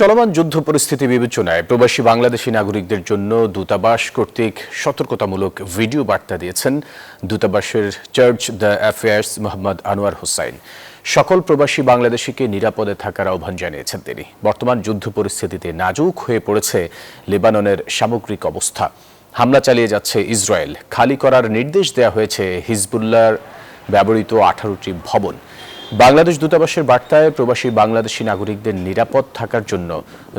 চলমান যুদ্ধ পরিস্থিতি বিবেচনায় প্রবাসী বাংলাদেশি নাগরিকদের জন্য দূতাবাস কর্তৃক সতর্কতামূলক ভিডিও বার্তা দিয়েছেন দূতাবাসের charge the affairs Mohammad Anwar Hossain. সকল প্রবাসী বাংলাদেশিকে নিরাপদে থাকার আহ্বান জানিয়েছেন তিনি। বর্তমান যুদ্ধ পরিস্থিতিতে নাজুক হয়ে পড়েছে লেবাননের সামগ্রিক অবস্থা। হামলা চালিয়ে যাচ্ছে ইসরায়েল। খালি করার নির্দেশ দেওয়া হয়েছে হিজবুল্লাহর ব্যবহৃত 18টি ভবন। বাংলাদেশ দূতাবাসের বার্তায় প্রবাসী বাংলাদেশি নাগরিকদের নিরাপদ থাকার জন্য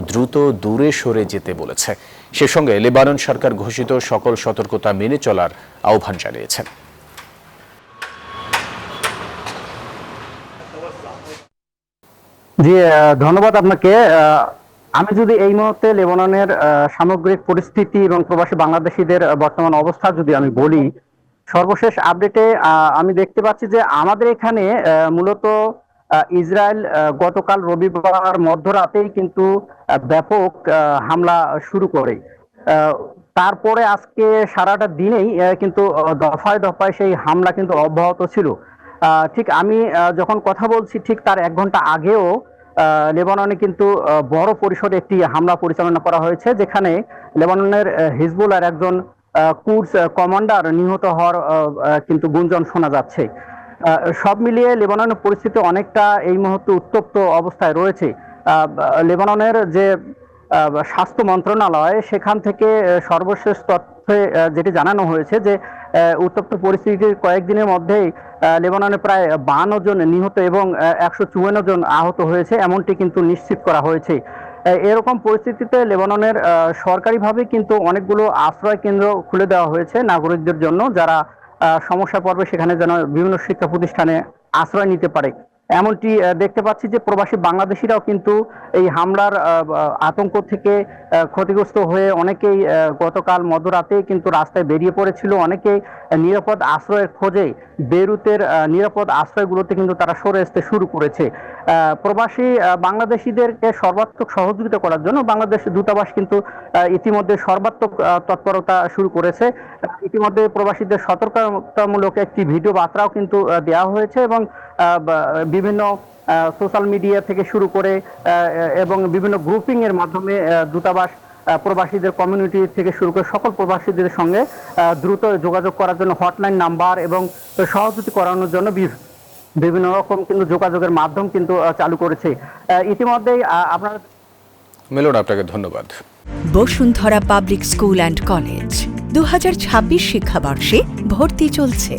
দ্রুত দূরে সরে যেতে বলেছে। সে সঙ্গে লেবানন সরকার ঘোষিত সকল সতর্কতা মেনে চলার আহ্বান জানিয়েছেন। জি, ধন্যবাদ আপনাকে। আমি যদি এই মুহূর্তে লেবাননের সামগ্রিক পরিস্থিতি এবং প্রবাসী বাংলাদেশিদের বর্তমান অবস্থা যদি আমি বলি, সর্বশেষ আপডেটে আমি দেখতে পাচ্ছি যে আমাদের এখানে মূলত ইসরায়েল গতকাল রবিবার মধ্যরাতেই কিন্তু ব্যাপক হামলা শুরু করে। তারপরে আজকে সারাটা দিনেই কিন্তু দফায় দফায় সেই হামলা কিন্তু অব্যাহত ছিল। ঠিক আমি যখন কথা বলছি ঠিক তার 1 ঘন্টা আগেও লেবাননে কিন্তু বড় পরিসরে একটি হামলা পরিচালনা করা হয়েছে, যেখানে লেবাননের হিজবুল্লাহর একজন কুর্স কমান্ডার নিহত হওয়ার কিন্তু গুঞ্জন শোনা যাচ্ছে। সব মিলিয়ে লেবাননের পরিস্থিতি অনেকটা এই মুহূর্তে উত্তপ্ত অবস্থায় রয়েছে। লেবাননের যে স্বাস্থ্য মন্ত্রণালয়, সেখান থেকে সর্বশেষ তথ্যে যেটি জানানো হয়েছে যে উত্তপ্ত পরিস্থিতির কয়েকদিনের মধ্যেই লেবাননে প্রায় 52 জন নিহত এবং 154 জন আহত হয়েছে, এমনটি কিন্তু নিশ্চিত করা হয়েছে। এরকম পরিস্থিতিতে লেবাননের সরকারিভাবে কিন্তু অনেকগুলো আশ্রয় কেন্দ্র খুলে দেওয়া হয়েছে নাগরিকদের জন্য, যারা সমস্যায় পড়বে সেখানে যেন বিভিন্ন শিক্ষা প্রতিষ্ঠানে আশ্রয় নিতে পারে। এমনটি দেখতে পাচ্ছি যে প্রবাসী বাংলাদেশিরাও কিন্তু এই হামলার আতঙ্ক থেকে ক্ষতিগ্রস্ত হয়ে অনেকেই গতকাল মধ্যরাতে কিন্তু রাস্তায় বেরিয়ে পড়েছিল। অনেকেই নিরাপদ আশ্রয়ের খোঁজে বেইরুতের নিরাপদ আশ্রয়গুলোতে কিন্তু তারা সরে আসতে শুরু করেছে। প্রবাসী বাংলাদেশিদেরকে সর্বাত্মক সহযোগিতা করার জন্য বাংলাদেশ দূতাবাস কিন্তু ইতিমধ্যে সর্বাত্মক তৎপরতা শুরু করেছে। ইতিমধ্যে প্রবাসীদের সতর্কতামূলক একটি ভিডিও বার্তাও কিন্তু দেওয়া হয়েছে এবং বিভিন্ন সোশ্যাল মিডিয়া থেকে শুরু করে এবং বিভিন্ন গ্রুপিং এর মাধ্যমে দূতাবাস প্রবাসীদের কমিউনিটি থেকে শুরু করে সকল প্রবাসীদের সঙ্গে দ্রুত যোগাযোগ করার জন্য হটলাইন নাম্বার এবং সহযোগিতা করানোর জন্য বিভিন্ন রকম কিন্তু যোগাযোগের মাধ্যম কিন্তু চালু করেছে। ইতিমধ্যেই আপনারা মিলন, আপনাকে ধন্যবাদ। Bashundhara public school and college 2026 শিক্ষাবর্ষে ভর্তি চলছে।